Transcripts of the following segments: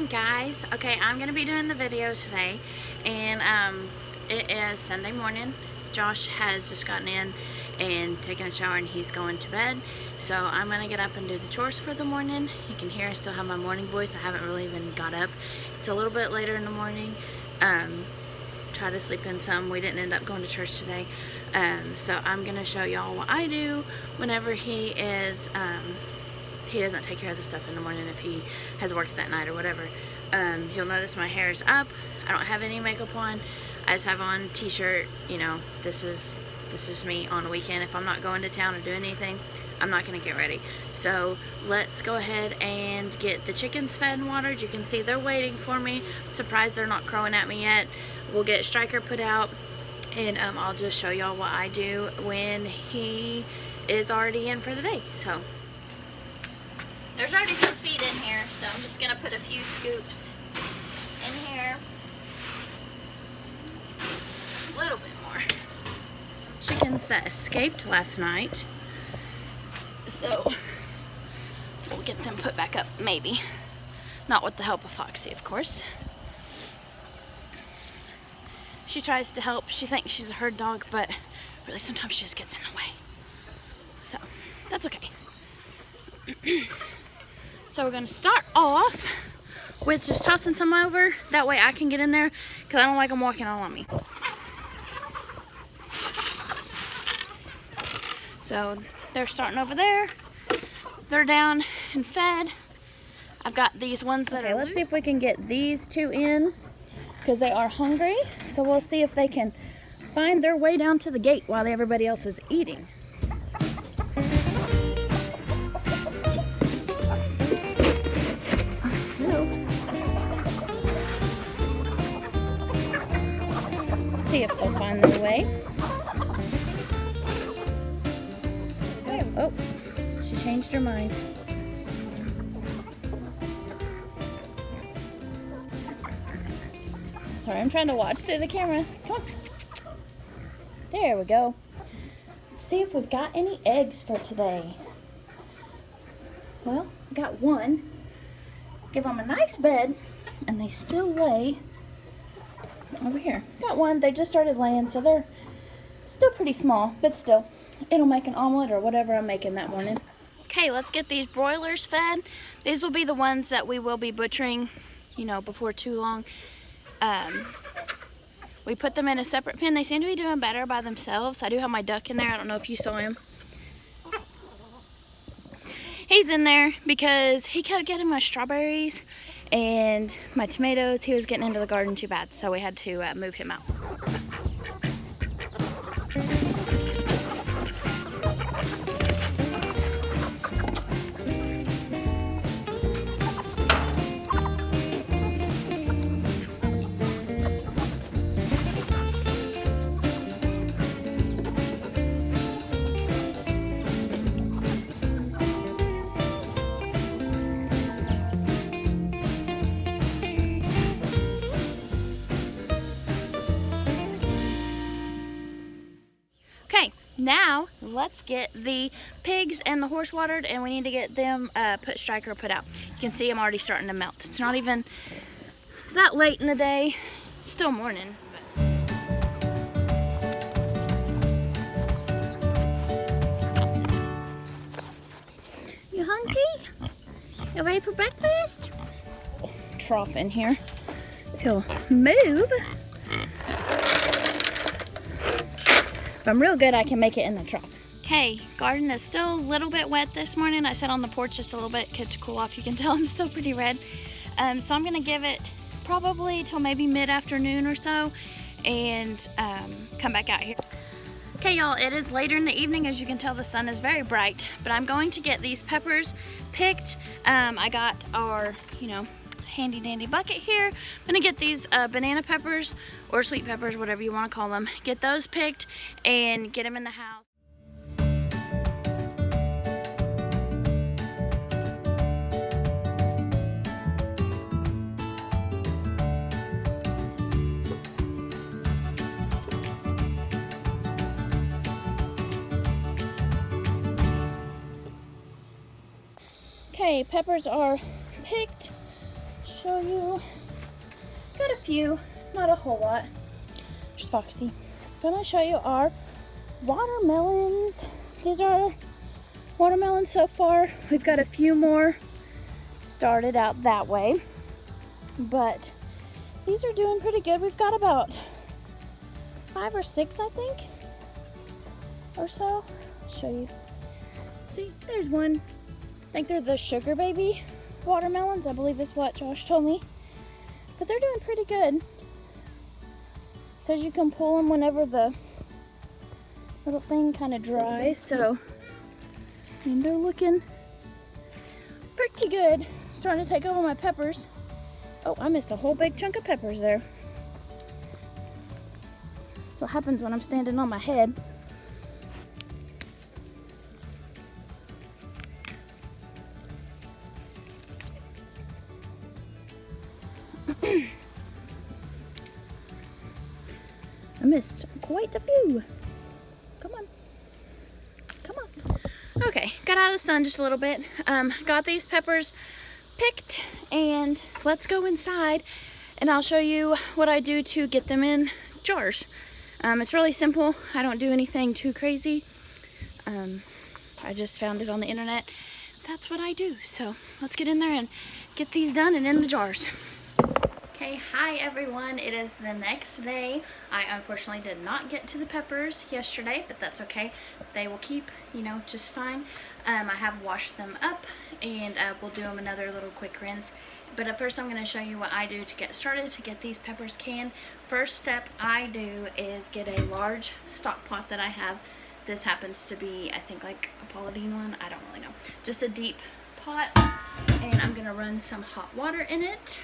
morning, guys. Okay, I'm gonna be doing the video today, and it is Sunday morning. Josh has just gotten in and taken a shower, and he's going to bed. So I'm gonna get up and do the chores for the morning. You can hear I still have my morning voice. I haven't really even got up. It's a little bit later in the morning. Try to sleep in some. We didn't end up going to church today. So I'm gonna show y'all what I do whenever he is he doesn't take care of the stuff in the morning if he has worked that night or whatever. You'll notice my hair is up. I don't have any makeup on. I just have on t-shirt. You know, this is me on a weekend. If I'm not going to town or doing anything, I'm not gonna get ready. So let's go ahead and get the chickens fed and watered. You can see they're waiting for me. I'm surprised they're not crowing at me yet. We'll get Striker put out, and I'll just show y'all what I do when he is already in for the day. So there's already some feed in here, so I'm just gonna put a few scoops in here. A little bit more. Chickens that escaped last night, so we'll get them put back up, maybe. Not with the help of Foxy, of course. She tries to help. She thinks she's a herd dog, but really sometimes she just gets in the way. So that's okay. So we're gonna start off with just tossing some over. That way I can get in there, because I don't like them walking all on me. So they're starting over there. They're down and fed. I've got these ones that are loose. Let's see if we can get these two in, because they are hungry. So we'll see if they can find their way down to the gate while everybody else is eating. See if they'll find their way. Oh, she changed her mind. Sorry, I'm trying to watch through the camera. Come on. There we go. Let's see if we've got any eggs for today. Well, I got one. Give them a nice bed, and they still lay over here. Got one. They just started laying, so they're still pretty small, but still, it'll make an omelet or whatever I'm making that morning. Okay, let's get these broilers fed. These will be the ones that we will be butchering, you know, before too long. We put them in a separate pen. They seem to be doing better by themselves. I do have my duck in there. I don't know if you saw him. He's in there because he kept getting my strawberries and my tomatoes. He was getting into the garden too bad, so we had to move him out. Okay, now let's get the pigs and the horse watered, and we need to get them Striker put out. You can see I'm already starting to melt. It's not even that late in the day. It's still morning. You hungry? You ready for breakfast? Trough in here. If you'll move. If I'm real good, I can make it in the trough. Okay, garden is still a little bit wet this morning. I sat on the porch just a little bit to cool off. You can tell I'm still pretty red. So I'm gonna give it probably till maybe mid-afternoon or so, and come back out here. Okay, y'all, it is later in the evening. As you can tell, the sun is very bright, but I'm going to get these peppers picked. I got our, you know, handy dandy bucket here. I'm gonna get these banana peppers or sweet peppers, whatever you want to call them. Get those picked and get them in the house. Okay, peppers are picked. show you. Got a few, not a whole lot. There's Foxy. Gonna show you our watermelons. These are watermelons so far. We've got a few more started out that way, but these are doing pretty good. We've got about 5 or 6, I think, or so. I'll show you. See, there's one. I think they're the sugar baby watermelons, I believe is what Josh told me. But they're doing pretty good. It says you can pull them whenever the little thing kind of dries, so I mean, they're looking pretty good. Starting to take over my peppers. Oh, I missed a whole big chunk of peppers there. That's what happens when I'm standing on my head. I missed quite a few. Come on. Come on. Okay, got out of the sun just a little bit. Got these peppers picked, and let's go inside and I'll show you what I do to get them in jars. It's really simple. I don't do anything too crazy. I just found it on the internet. That's what I do. So let's get in there and get these done and in the jars. Okay, hi everyone. It is the next day. I unfortunately did not get to the peppers yesterday, but that's okay. They will keep, you know, just fine. I have washed them up, and we'll do them another little quick rinse. But at first I'm going to show you what I do to get started to get these peppers canned. First step I do is get a large stock pot that I have. This happens to be, I think, like a Pauladine one. I don't really know. Just a deep pot, and I'm going to run some hot water in it.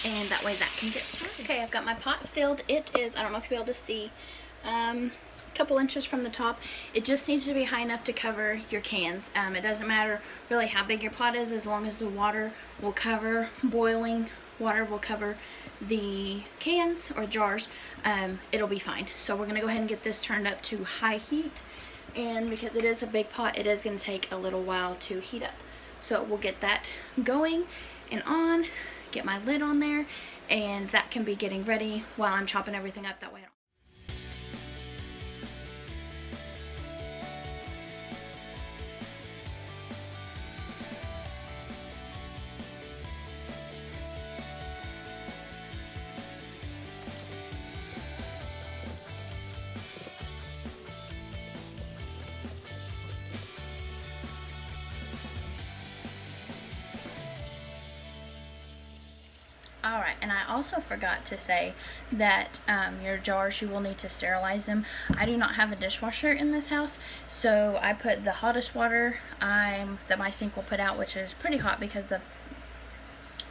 And that way that can get started. Okay, I've got my pot filled. It is, I don't know if you'll be able to see, a couple inches from the top. It just needs to be high enough to cover your cans. It doesn't matter really how big your pot is, as long as the water will cover, boiling water will cover the cans or jars, it'll be fine. So we're gonna go ahead and get this turned up to high heat. And because it is a big pot, it is gonna take a little while to heat up. So we'll get that going and on, get my lid on there, and that can be getting ready while I'm chopping everything up. That way I don't Alright, and I also forgot to say that your jars, you will need to sterilize them. I do not have a dishwasher in this house, so I put the hottest water that my sink will put out, which is pretty hot because the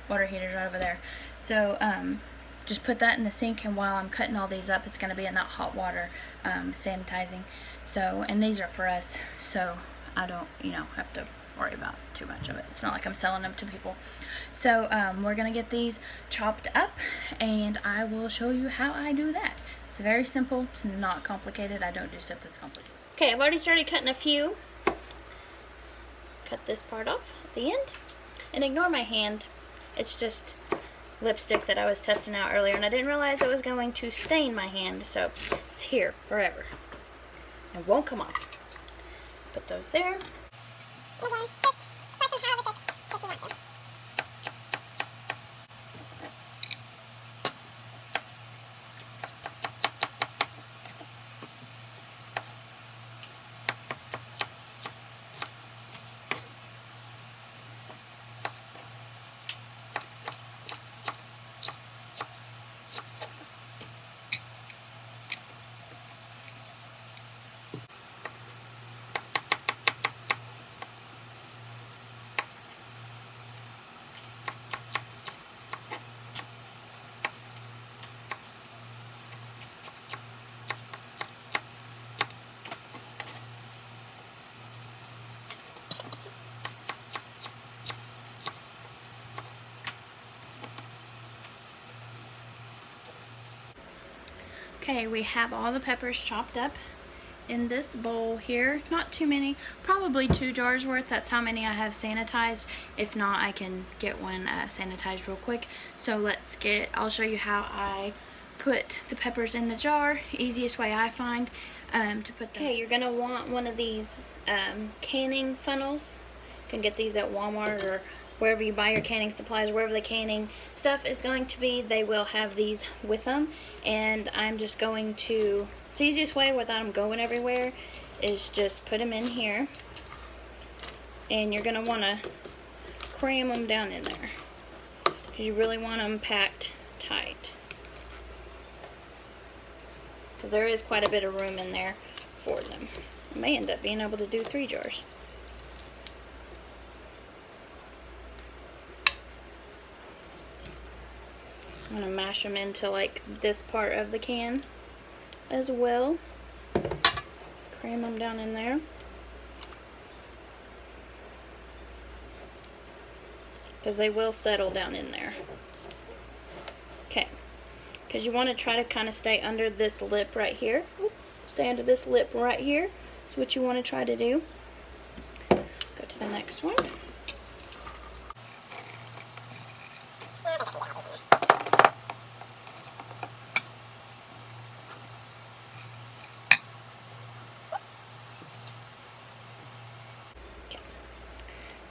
water heater's right over there. So just put that in the sink, and while I'm cutting all these up, it's going to be in that hot water sanitizing. So, and these are for us, so I don't, you know, have to worry about too much of it. It's not like I'm selling them to people. So we're gonna get these chopped up, and I will show you how I do that. It's very simple. It's not complicated. I don't do stuff that's complicated. Okay, I've already started cutting a few. Cut this part off at the end, and ignore my hand. It's just lipstick that I was testing out earlier, and I didn't realize it was going to stain my hand, so it's here forever. It won't come off. Put those there. And again, just slice them however thick that you want to. Okay, we have all the peppers chopped up in this bowl here, not too many, probably 2 jars worth. That's how many I have sanitized. If not, I can get one sanitized real quick. So I'll show you how I put the peppers in the jar. Easiest way I find to put them. Okay, you're gonna want one of these canning funnels. You can get these at Walmart or wherever you buy your canning supplies, wherever the canning stuff is going to be, they will have these with them. And I'm just going to, it's the easiest way without them going everywhere is just put them in here. And you're gonna wanna cram them down in there because you really want them packed tight, because there is quite a bit of room in there for them. I may end up being able to do 3 jars. I'm going to mash them into like this part of the can as well. Cram them down in there. Because they will settle down in there. Okay. Because you want to try to kind of stay under this lip right here. Stay under this lip right here. That's what you want to try to do. Go to the next one.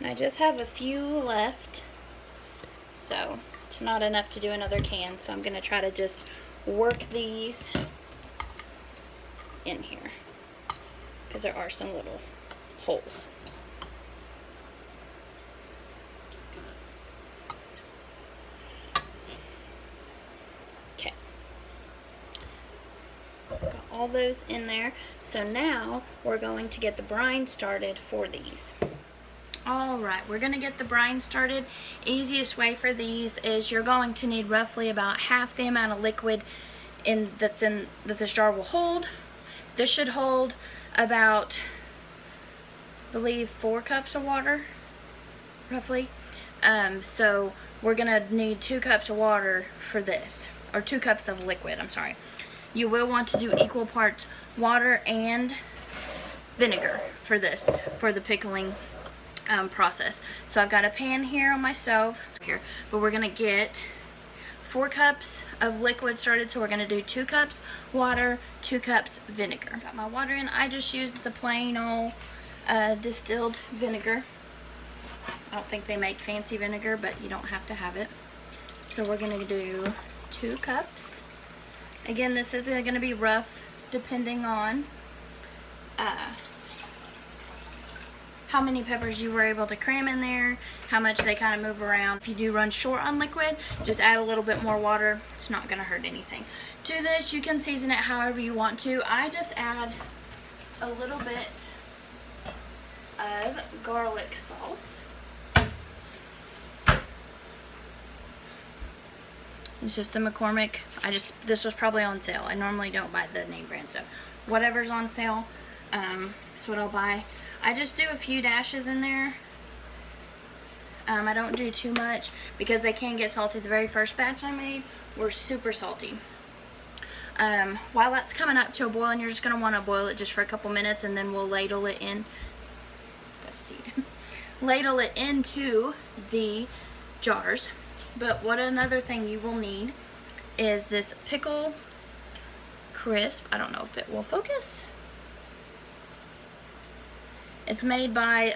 And I just have a few left, so it's not enough to do another can, so I'm going to try to just work these in here, because there are some little holes. Okay. Got all those in there, so now we're going to get the brine started for these. Alright, we're going to get the brine started. Easiest way for these is you're going to need roughly about half the amount of liquid that this jar will hold. This should hold about, I believe, 4 cups of water, roughly. So we're going to need 2 cups of water for this, or 2 cups of liquid, I'm sorry. You will want to do equal parts water and vinegar for this, for the pickling process. So I've got a pan here on my stove here, but we're gonna get 4 cups of liquid started. So we're gonna do 2 cups water, 2 cups vinegar. Got my water in. I just used the plain old distilled vinegar. I don't think they make fancy vinegar, but you don't have to have it. So we're gonna do 2 cups. Again, this is gonna be rough depending on how many peppers you were able to cram in there, how much they kind of move around. If you do run short on liquid, just add a little bit more water. It's not going to hurt anything. To this, you can season it however you want to. I just add a little bit of garlic salt. It's just the McCormick. This was probably on sale. I normally don't buy the name brand, so whatever's on sale, that's what I'll buy. I just do a few dashes in there. I don't do too much because they can get salty. The very first batch I made were super salty. While that's coming up to a boil, and you're just going to want to boil it just for a couple minutes, and then we'll ladle it in. Got a seed. Ladle it into the jars. But what another thing you will need is this pickle crisp. I don't know if it will focus. It's made by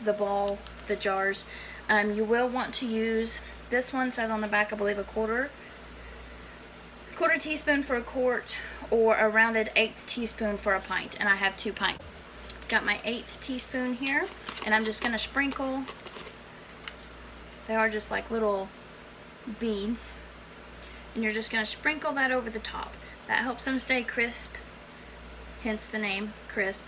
the jars. You will want to use, this one says on the back, I believe, a quarter teaspoon for a quart, or a rounded 1/8 teaspoon for a pint, and I have 2 pints. Got my 1/8 teaspoon here, and I'm just going to sprinkle. They are just like little beads, and you're just going to sprinkle that over the top. That helps them stay crisp, hence the name crisp.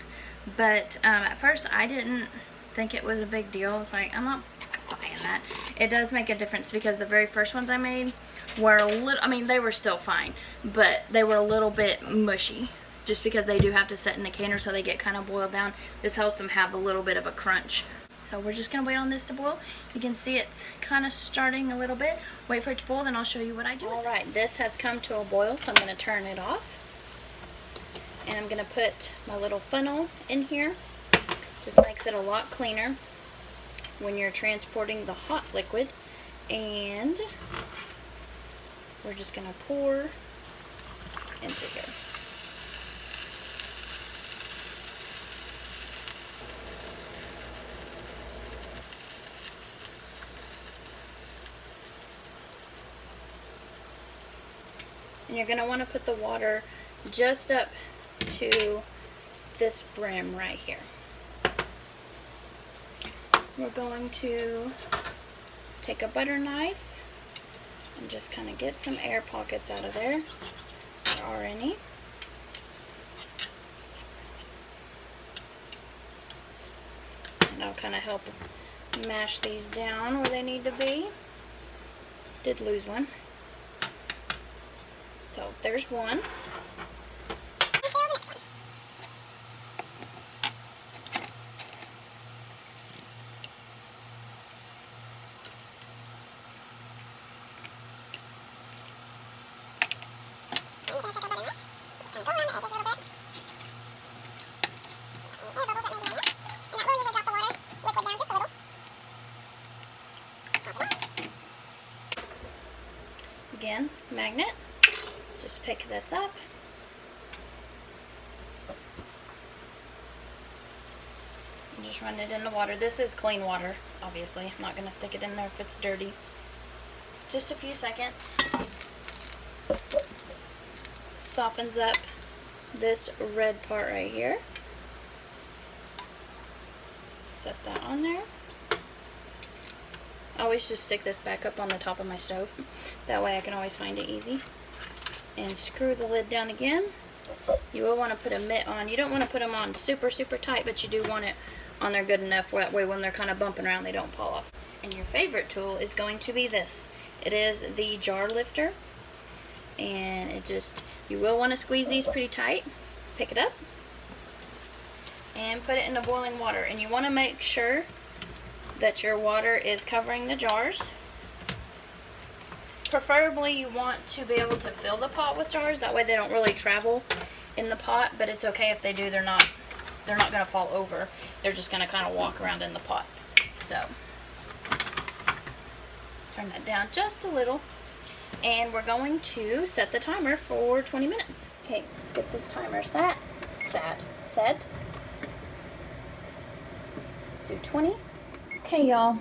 But at first I didn't think it was a big deal. I was like, I'm not buying that. It does make a difference, because the very first ones I made were a little, I mean, they were still fine, but they were a little bit mushy, just because they do have to set in the canner, so they get kind of boiled down. This helps them have a little bit of a crunch. So we're just going to wait on this to boil. You can see it's kind of starting a little bit. Wait for it to boil, then I'll show you what I do. Alright, this has come to a boil, so I'm going to turn it off. And I'm going to put my little funnel in here. Just makes it a lot cleaner when you're transporting the hot liquid. And we're just going to pour into here. And you're going to want to put the water just up to this brim right here. We're going to take a butter knife and just kind of get some air pockets out of there, if there are any. And I'll kind of help mash these down where they need to be. Did lose one. So there's one. Again, magnet. Just pick this up. And just run it in the water. This is clean water, obviously. I'm not going to stick it in there if it's dirty. Just a few seconds. Softens up this red part right here. Set that on there. I always just stick this back up on the top of my stove. That way I can always find it easy. And screw the lid down again. You will want to put a mitt on. You don't want to put them on super tight, but you do want it on there good enough where that way when they're kind of bumping around they don't fall off. And your favorite tool is going to be this. It is the jar lifter. And it just, you will want to squeeze these pretty tight. Pick it up and put it in the boiling water. And you want to make sure that your water is covering the jars. Preferably you want to be able to fill the pot with jars. That way they don't really travel in the pot, but it's okay if they do. They're not going to fall over. They're just going to kind of walk around in the pot. So turn that down just a little. And we're going to set the timer for 20 minutes. Okay, let's get this timer set. Do 20. Okay, y'all.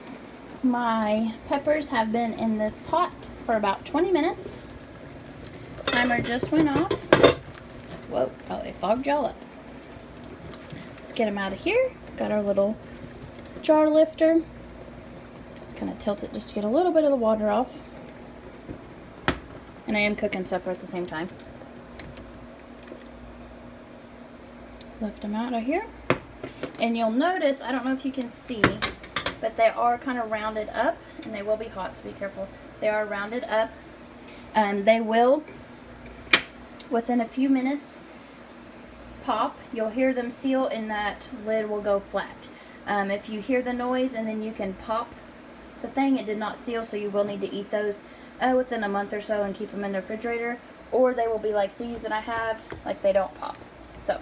My peppers have been in this pot for about 20 minutes. Timer just went off. Whoa, oh, it fogged y'all up. Let's get them out of here. Got our little jar lifter. Let's kind of tilt it just to get a little bit of the water off. And I am cooking supper at the same time. Lift them out of here. And you'll notice, I don't know if you can see, but they are kind of rounded up, and they will be hot, so be careful. They are rounded up. They will, within a few minutes, pop. You'll hear them seal, and that lid will go flat. If you hear the noise and then you can pop the thing, it did not seal, so you will need to eat those within a month or so and keep them in the refrigerator, or they will be like these that I have, like they don't pop. So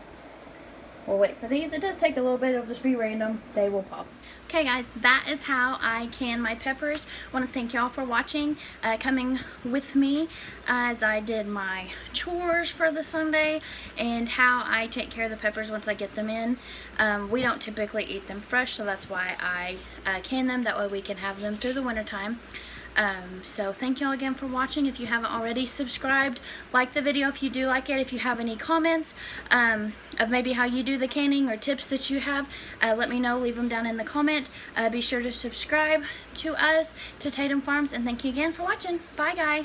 we'll wait for these. It does take a little bit. It'll just be random. They will pop. Okay guys, that is how I can my peppers. I want to thank y'all for watching, coming with me as I did my chores for the Sunday, and how I take care of the peppers once I get them in. We don't typically eat them fresh, so that's why I can them. That way we can have them through the winter time. So thank y'all again for watching. If you haven't already subscribed, like the video if you do like it. If you have any comments of maybe how you do the canning or tips that you have, let me know. Leave them down in the comment. Be sure to subscribe to us, to Tatum Farms, and thank you again for watching. Bye guys.